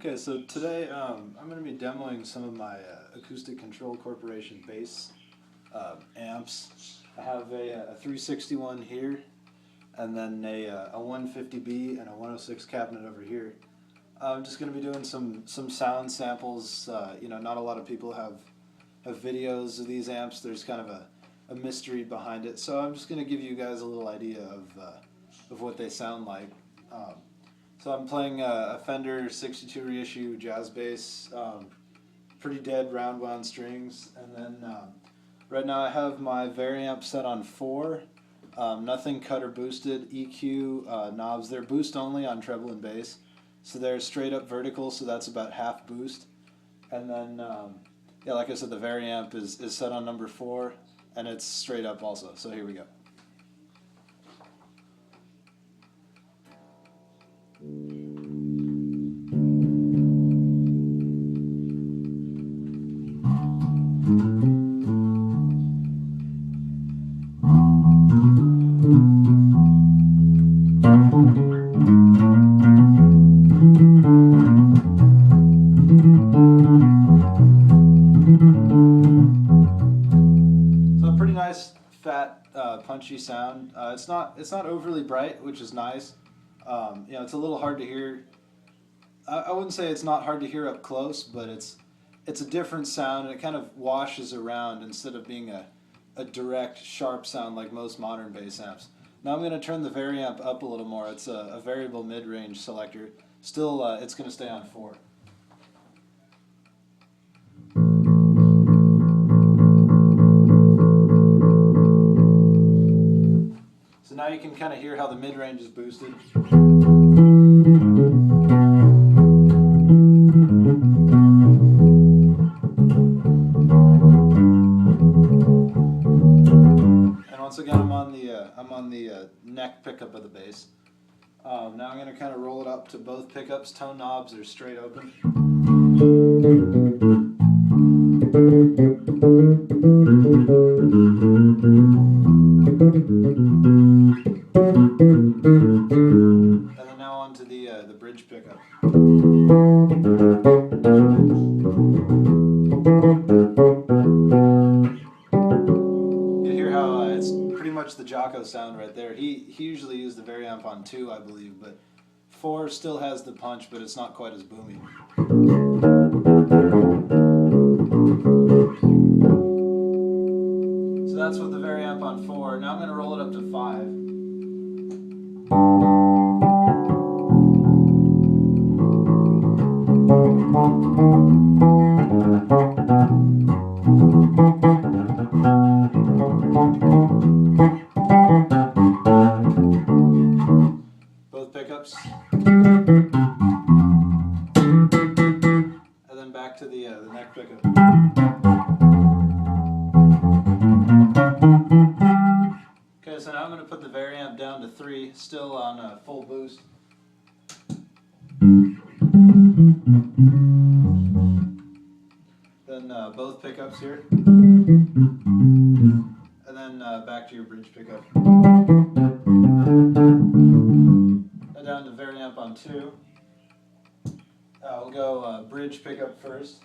Okay, so today I'm going to be demoing some of my Acoustic Control Corporation bass amps. I have a 361 here, and then a 150B and a 106 cabinet over here. I'm just going to be doing some sound samples. Not a lot of people have videos of these amps. There's kind of a mystery behind it, so I'm just going to give you guys a little idea of what they sound like. So I'm playing a Fender 62 reissue jazz bass, pretty dead round wound strings, and then right now I have my Variamp set on 4, nothing cut or boosted, EQ knobs. They're boost only on treble and bass, so they're straight up vertical, so that's about half boost. And then, like I said, the Variamp is set on number 4, and it's straight up also, so here we go. So a pretty nice, fat, punchy sound. It's not overly bright, which is nice. It's a little hard to hear. I wouldn't say it's not hard to hear up close, but it's a different sound, and it kind of washes around instead of being a direct, sharp sound like most modern bass amps. Now I'm going to turn the Variamp up a little more. It's a variable mid-range selector. Still, it's going to stay on 4. So now you can kind of hear how the mid-range is boosted. And once again, I'm on the neck pickup of the bass. Now I'm going to kind of roll it up to both pickups. Tone knobs are straight open. And then now onto the bridge pickup. You hear how it's pretty much the Jocko sound right there. He usually used the Variamp on 2, I believe, but 4 still has the punch, but it's not quite as boomy. So that's with the Variamp on 4. Now I'm going to roll it up to 5. Both pickups. And then back to the neck pickup. Okay, so now I'm going to put the Variamp down to 3, still on full boost. Then both pickups here. And then back to your bridge pickup. Now down to Variamp on 2. We'll go bridge pickup first.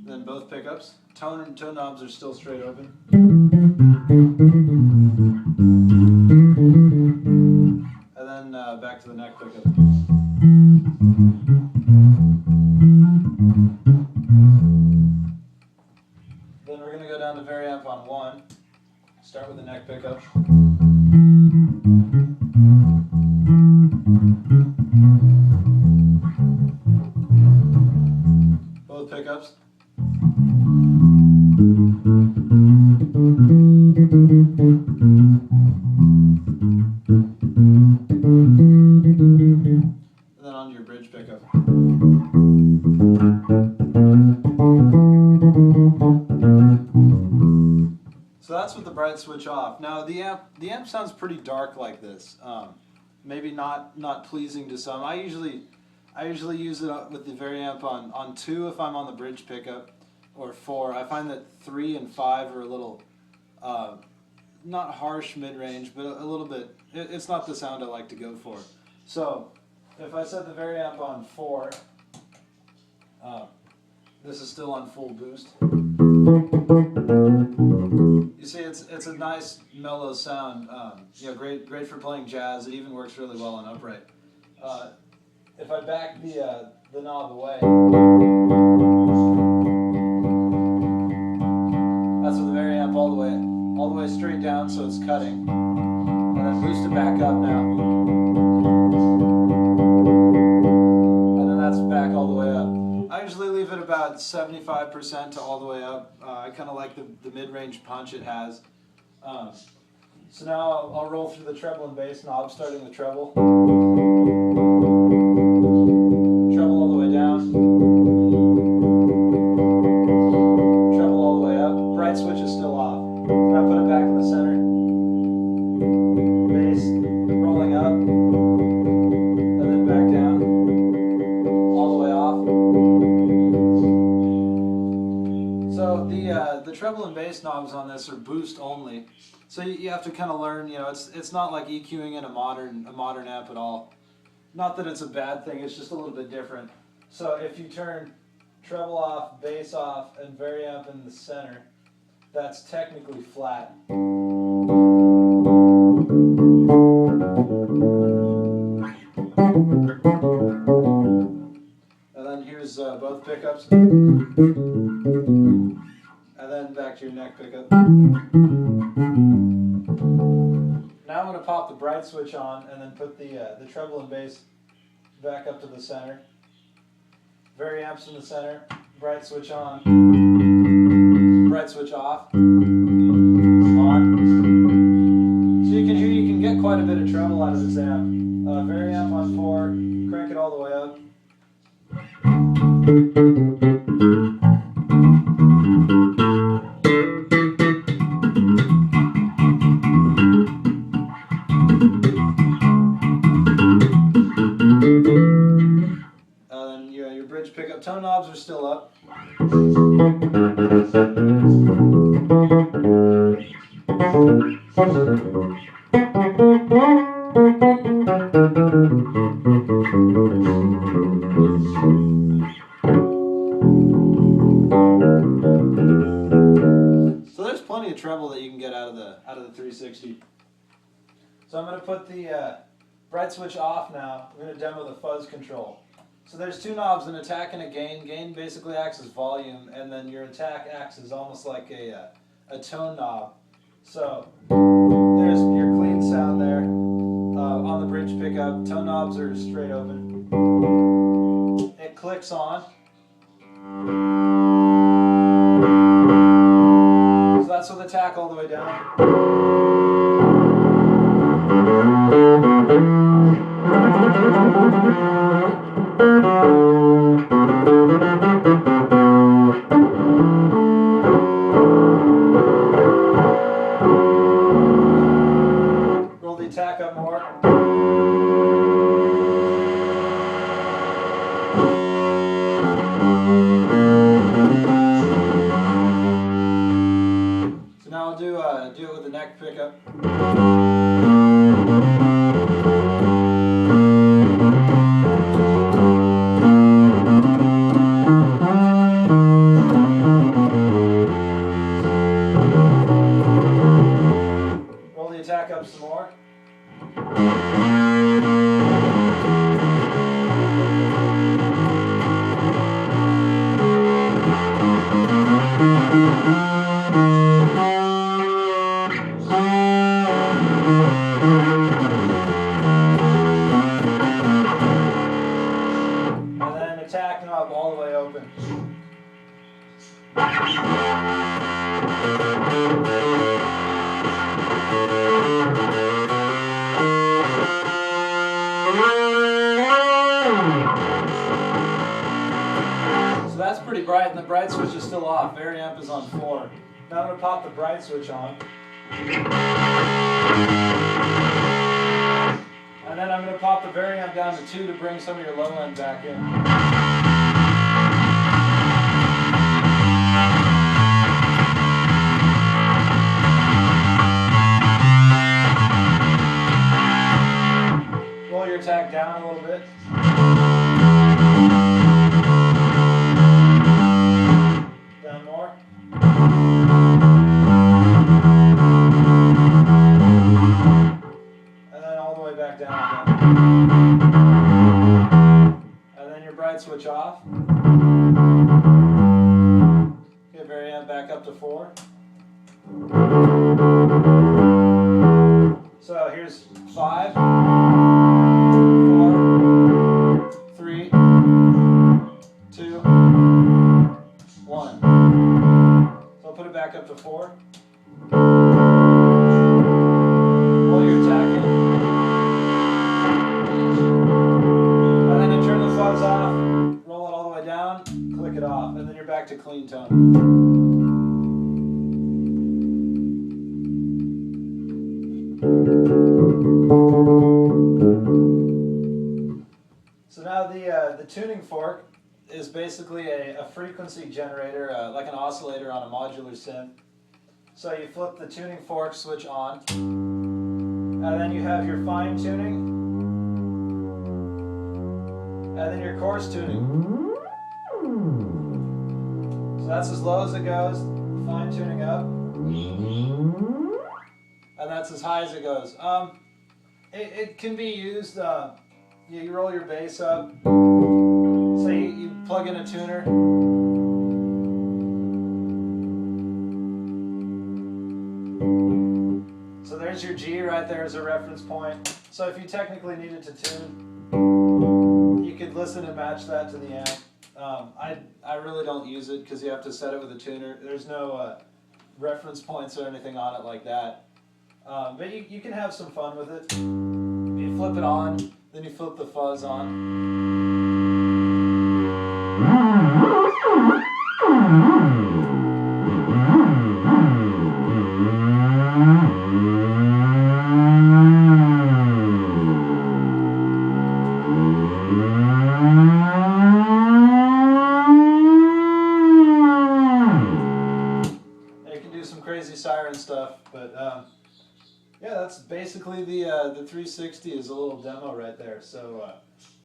Then both pickups. Tone knobs are still straight open. And then back to the neck pickup. Then we're going to go down to Variamp on 1. Start with the neck pickup. Both pickups. And then on to your bridge pickup. So that's with the bright switch off. Now the amp sounds pretty dark like this. Maybe not pleasing to some. I usually use it with the Variamp on 2 if I'm on the bridge pickup, or 4. I find that 3 and 5 are a little, not harsh mid-range, but a little bit, it's not the sound I like to go for. So if I set the Variamp on 4, this is still on full boost. You see, it's a nice mellow sound. You know, great for playing jazz. It even works really well on upright. If I back the knob away, that's with the Variamp all the way straight down, so it's cutting, and then boost it back up now, and then that's back all the way up. I usually leave it about 75% to all the way up. I kind of like the mid-range punch it has. So now I'll roll through the treble and bass knob, starting with treble. Treble all the way down. Treble all the way up. Bright switch is still off. Now put it back in the center. Bass rolling up, and then back down. All the way off. So the treble and bass knobs on this are boost only. So you have to kind of learn, you know, it's not like EQing in a modern amp at all. Not that it's a bad thing, it's just a little bit different. So if you turn treble off, bass off, and Variamp in the center, that's technically flat. And then here's both pickups. And then back to your neck pickup. Now I'm going to pop the bright switch on and then put the treble and bass back up to the center. Variamp's in the center, bright switch on, bright switch off, on. So you can hear you can get quite a bit of treble out of this amp. Variamp on 4, crank it all the way up. Your bridge pickup tone knobs are still up. So there's plenty of treble that you can get out of the 360. So I'm going to put the bright switch off now. We're going to demo the fuzz control. So there's 2 knobs, an attack and a gain. Gain basically acts as volume, and then your attack acts as almost like a tone knob. So there's your clean sound there on the bridge pickup. Tone knobs are straight open. It clicks on. So that's with attack all the way down. Roll the attack up more. So now I'll do it with the neck pickup. Attack up some more. And then attack knob all the way open. So that's pretty bright, and the bright switch is still off. Variamp is on 4. Now I'm going to pop the bright switch on. And then I'm going to pop the Variamp down to 2 to bring some of your low end back in. Roll your attack down a little bit. Down more. And then all the way back down again. And then your bright switch off. Okay, Variamp back up to 4. So here's 5, 4, 3, 2, 1. So I'll put it back up to 4. While you're attacking. And then you turn the fuzz off, roll it all the way down, click it off, and then you're back to clean tone. So now the tuning fork is basically a frequency generator, like an oscillator on a modular synth. So you flip the tuning fork switch on, and then you have your fine tuning, and then your coarse tuning. So that's as low as it goes, fine tuning up, and that's as high as it goes. It can be used, you roll your bass up, say you plug in a tuner, so there's your G right there as a reference point. So if you technically needed to tune, you could listen and match that to the amp. I really don't use it because you have to set it with a tuner. There's no reference points or anything on it like that. But you can have some fun with it. You flip it on, then you flip the fuzz on. You can do some crazy siren stuff, but yeah, that's basically the 360 is a little demo right there. So